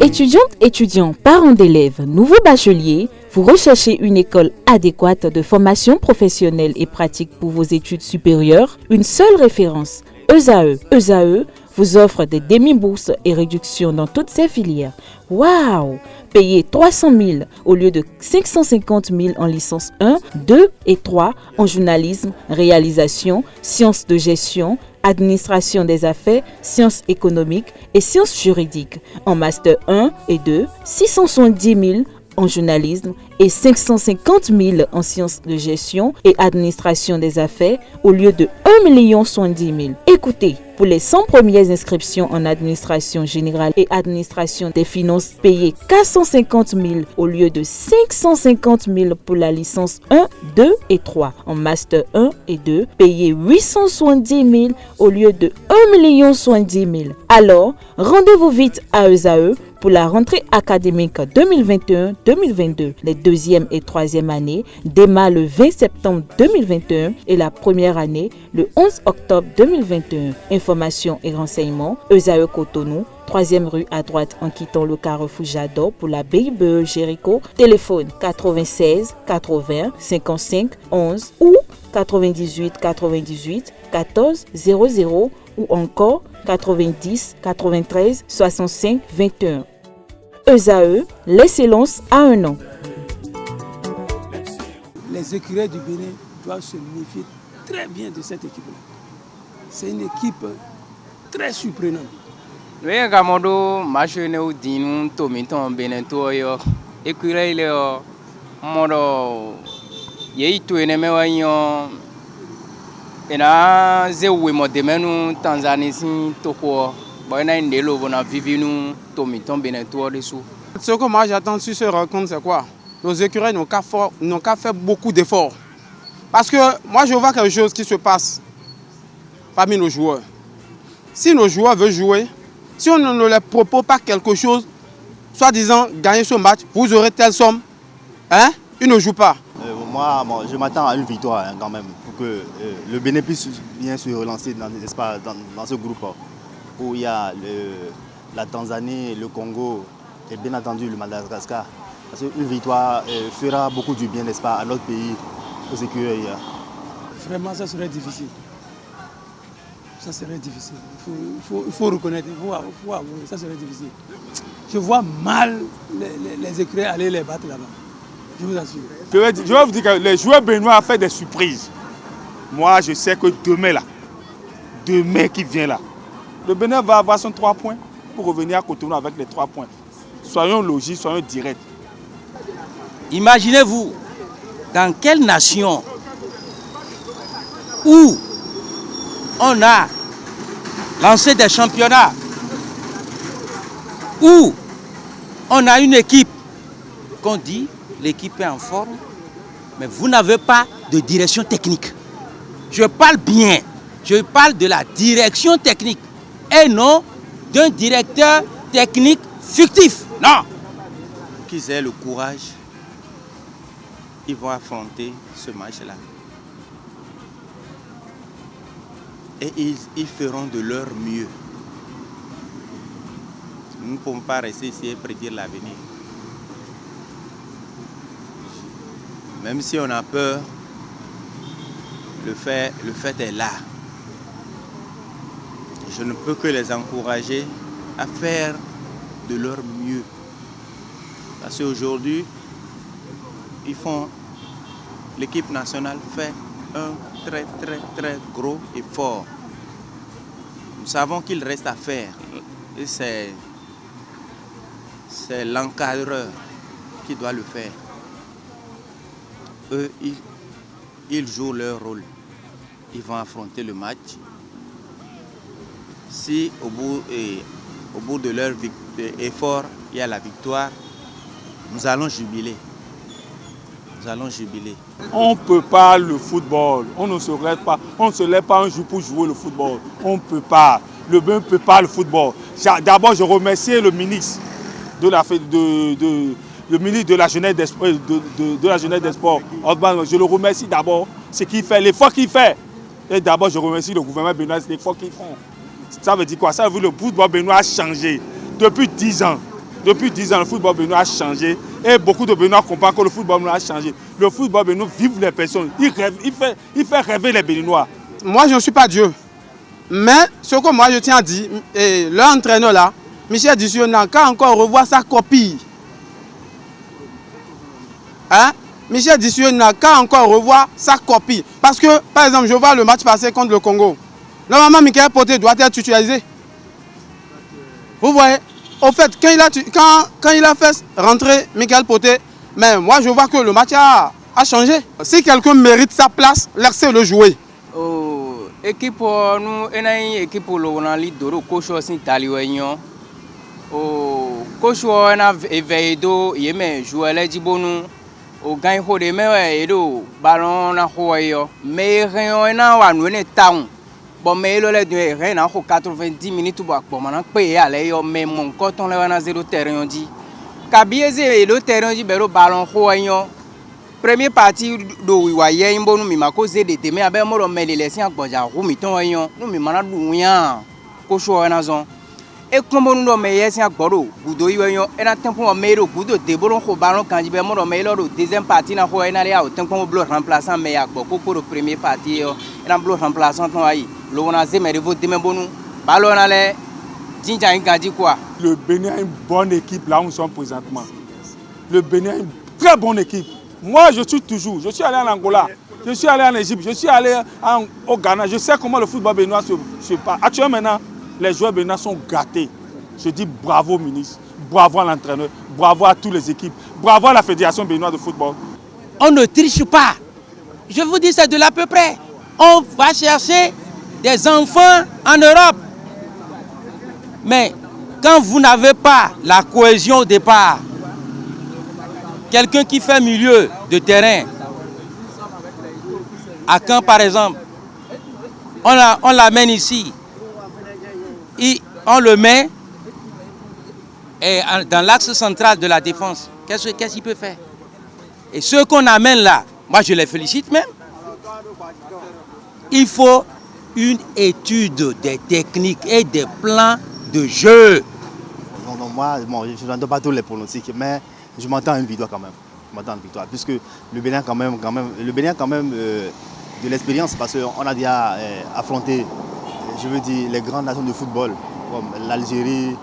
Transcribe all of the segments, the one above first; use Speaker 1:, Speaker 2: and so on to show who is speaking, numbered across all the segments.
Speaker 1: Étudiantes, étudiants, parents d'élèves, nouveaux bacheliers, vous recherchez une école adéquate de formation professionnelle et pratique pour vos études supérieures? Une seule référence, ESAE. ESAE vous offre des demi-bourses et réductions dans toutes ces filières. Waouh! Payez 300 000 au lieu de 550 000 en licence 1, 2 et 3 en journalisme, réalisation, sciences de gestion, administration des affaires, sciences économiques et sciences juridiques. En master 1 et 2, 670 000 en journalisme et 550 000 en sciences de gestion et administration des affaires au lieu de 1 070 000. Écoutez, pour les 100 premières inscriptions en administration générale et administration des finances, payez 450 000 au lieu de 550 000 pour la licence 1, 2 et 3. En master 1 et 2, payez 870 000 au lieu de 1 070 000. Alors, rendez-vous vite à ESAE pour la rentrée académique 2021-2022. Les deuxième et troisième années démarrent le 20 septembre 2021 et la première année le 11 octobre 2021. Informations et renseignements, ESAE Cotonou, 3e rue à droite en quittant le carrefour Jadot pour la BIBE Jéricho. Téléphone 96 80 55 11 ou 98 98 14 00 ou encore 90 93 65 21. ESAE, l'excellence à un an.
Speaker 2: Les écureuils du Bénin doivent se méfier très bien de cette équipe-là. C'est une équipe très surprenante.
Speaker 3: Oui, Gamodo, Machine Dinu, Tomiton, Benetoyo, écureuil, Modo, Yeito et Nemewayon, et là, Zéoué, Modemenu, Tanzanie, Toko.
Speaker 4: Ce que moi j'attends sur ce rencontre, c'est quoi? Nos écureuils n'ont qu'à faire beaucoup d'efforts. Parce que moi je vois quelque chose qui se passe parmi nos joueurs. Si nos joueurs veulent jouer, si on ne leur propose pas quelque chose, soit disant gagner ce match, vous aurez telle somme, hein? Ils ne jouent pas.
Speaker 5: Moi, je m'attends à une victoire quand même, pour que le Bénin puisse bien se relancer dans ce groupe où il y a la Tanzanie, le Congo et bien entendu le Madagascar. Parce qu'une victoire fera beaucoup du bien, n'est-ce pas, à notre pays, aux écureuils.
Speaker 2: Vraiment, ça serait difficile. Ça serait difficile. Il faut reconnaître, il faut avouer, ça serait difficile. Je vois mal les écureuils aller les battre là-bas. Je vous assure.
Speaker 6: Je vais vous dire que les joueurs béninois ont fait des surprises. Moi, je sais que demain qui vient là, le Bénin va avoir son 3 points pour revenir à Cotonou avec les 3 points. Soyons logiques, soyons directs.
Speaker 7: Imaginez-vous, dans quelle nation où on a lancé des championnats, où on a une équipe qu'on dit l'équipe est en forme, mais vous n'avez pas de direction technique. Je parle bien, je parle de la direction technique et non d'un directeur technique fictif. Non. Qu'ils aient le courage, ils vont affronter ce match-là. Et ils feront de leur mieux. Nous ne pouvons pas rester ici et prédire l'avenir. Même si on a peur, le fait est là. Je ne peux que les encourager à faire de leur mieux. Parce qu'aujourd'hui, l'équipe nationale fait un très gros effort. Nous savons qu'il reste à faire. Et c'est l'encadreur qui doit le faire. Eux, ils jouent leur rôle. Ils vont affronter le match. Si au bout de leur effort, il y a la victoire, nous allons jubiler. Nous allons jubiler.
Speaker 6: On ne peut pas le football. On ne se lève pas un jour pour jouer le football. On ne peut pas. Le Bénin ne peut pas le football. D'abord, je remercie le ministre le ministre de la Jeunesse des Sports, je le remercie d'abord, ce qu'il fait, l'effort qu'il fait. Et d'abord, je remercie le gouvernement béninois, l'effort qu'ils font. Ça veut dire quoi? Ça veut dire que le football béninois a changé. depuis 10 ans, le football béninois a changé. Et beaucoup de Béninois comprennent que le football béninois a changé. Le football béninois vive les personnes. Il fait rêver les Béninois.
Speaker 4: Moi, je ne suis pas Dieu. Mais ce que moi je tiens à dire, l'entraîneur là, Michel Dissio n'a qu'à encore revoir sa copie. Hein? Michel Dissio n'a qu'à encore revoir sa copie. Parce que, par exemple, je vois le match passé contre le Congo. Normalement, Michael Poté doit être titularisé. Vous voyez? Au fait, quand il a fait rentrer Michael Poté, mais moi je vois que le match a changé. Si quelqu'un mérite sa place, laissez-le jouer.
Speaker 3: Équipe nous une équipe le doro coach aussi taliwenyo coach na eveido yeme jouer dibonu o gain ho de me edo ballon na hoyo mais rien na wa no ne town bon mais le de rien na ho 90 minutes bo mana pe ale yo mais mon coton le na 0 terrain dit kabieze le terrain dit belo ballon hoyo premier partie do wa yen bonu mi mako zede de me abe mo ro mele lesin agboja ru mi ton yan nu mi mana du yan ko so na zon e kombo nu do me yesin agboro gudo iwe yan e na tempo o me ro gudo de boro ko ballon kan jibe mo ro me lo deuxième partie na ho e na le a o tempo mo bloc remplaçant me agbo ko pour premier partie yo e na bloc remplaçant ton ayi lo na ze me revo de me bonu ballon na le jinja ngadi quoi.
Speaker 6: Le Bénin a une bonne équipe là où nous sommes présentement. Le Bénin a une très bonne équipe. Moi, je suis allé en Angola, je suis allé en Égypte, je suis allé au Ghana. Je sais comment le football béninois se passe. Actuellement, maintenant, les joueurs béninois sont gâtés. Je dis bravo au ministre, bravo à l'entraîneur, bravo à toutes les équipes, bravo à la Fédération béninoise de football.
Speaker 7: On ne triche pas. Je vous dis, c'est de l'à peu près. On va chercher des enfants en Europe. Mais quand vous n'avez pas la cohésion au départ, quelqu'un qui fait milieu de terrain, à Caen par exemple, on l'amène ici, on le met dans l'axe central de la défense. Qu'est-ce qu'il peut faire? Et ceux qu'on amène là, moi je les félicite même. Il faut une étude des techniques et des plans de jeu.
Speaker 5: Non, moi, je n'entends pas tous les pronostics, mais je m'attends à une victoire quand même. Je m'attends à une victoire, puisque le Bénin quand même de l'expérience, parce qu'on a déjà affronté, je veux dire, les grandes nations de football, comme l'Algérie,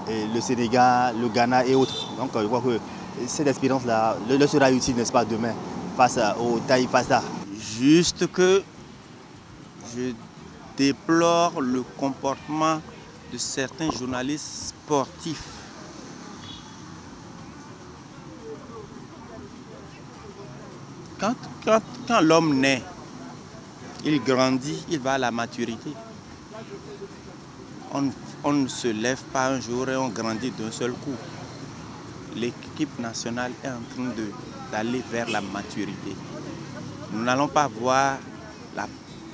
Speaker 5: le Sénégal, le Ghana et autres. Donc je crois que cette expérience-là leur sera utile, n'est-ce pas, demain, face au Taï Fasta.
Speaker 7: Juste que je déplore le comportement de certains journalistes sportifs. Quand l'homme naît, il grandit, il va à la maturité. On ne se lève pas un jour et on grandit d'un seul coup. L'équipe nationale est en train d'aller vers la maturité. Nous n'allons pas voir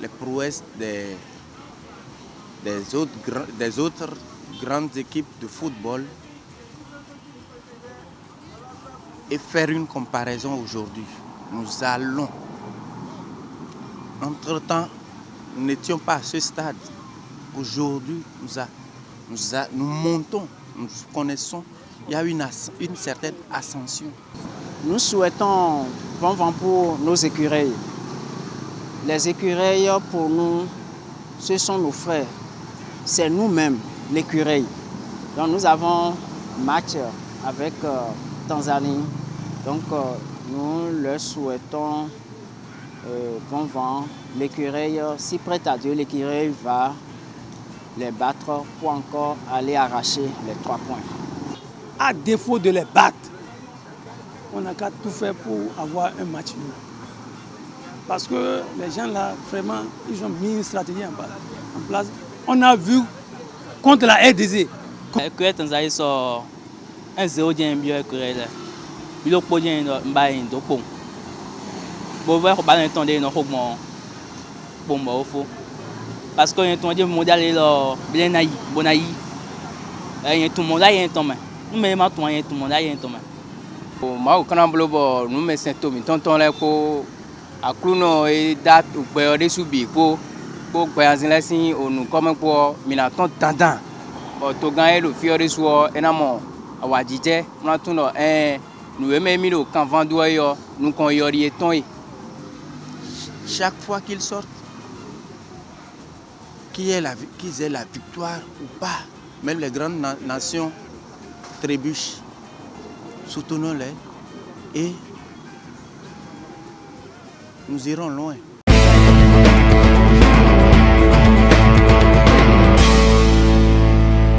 Speaker 7: les prouesses des autres grandes équipes de football et faire une comparaison aujourd'hui. Nous allons, entre-temps, nous n'étions pas à ce stade. Aujourd'hui, nous montons, nous connaissons, il y a une certaine ascension.
Speaker 8: Nous souhaitons bon vent pour nos écureuils. Les écureuils, pour nous, ce sont nos frères. C'est nous-mêmes, l'écureuil. Donc nous avons match avec Tanzanie. Donc nous leur souhaitons bon vent. L'écureuil, si prête à Dieu, l'écureuil va les battre pour encore aller arracher les 3 points.
Speaker 2: À défaut de les battre, on n'a qu'à tout faire pour avoir un match nul. Parce que les gens là, vraiment, ils ont mis une stratégie en place. On a vu contre la RDC.
Speaker 9: Que Tanzanie sort 1-0 bien mieux que elle. Il a pas bien mbaïn do pom. Bon voir au ballon tendé no hogmo. Bon ba ofo. Parce que y a ton mondial là bien naï, bonaï. Y a tout monde là y a ton main. Nous même à toi y a tout monde là y a ton main.
Speaker 3: Ma o kana blobo nous me sento mi tonton le ko akluno e dat o gbe de subi ko gbe azin lesin onu comme ko mi na ton dandan bon to gagner le fiori so et na mo awadije na tun no nous aimons mis le camp vendoyo nous kon yori eton.
Speaker 7: Chaque fois qu'ils sortent, qu'ils aient la victoire ou pas, même les grandes nations trébuchent, soutenons-les et nous irons loin.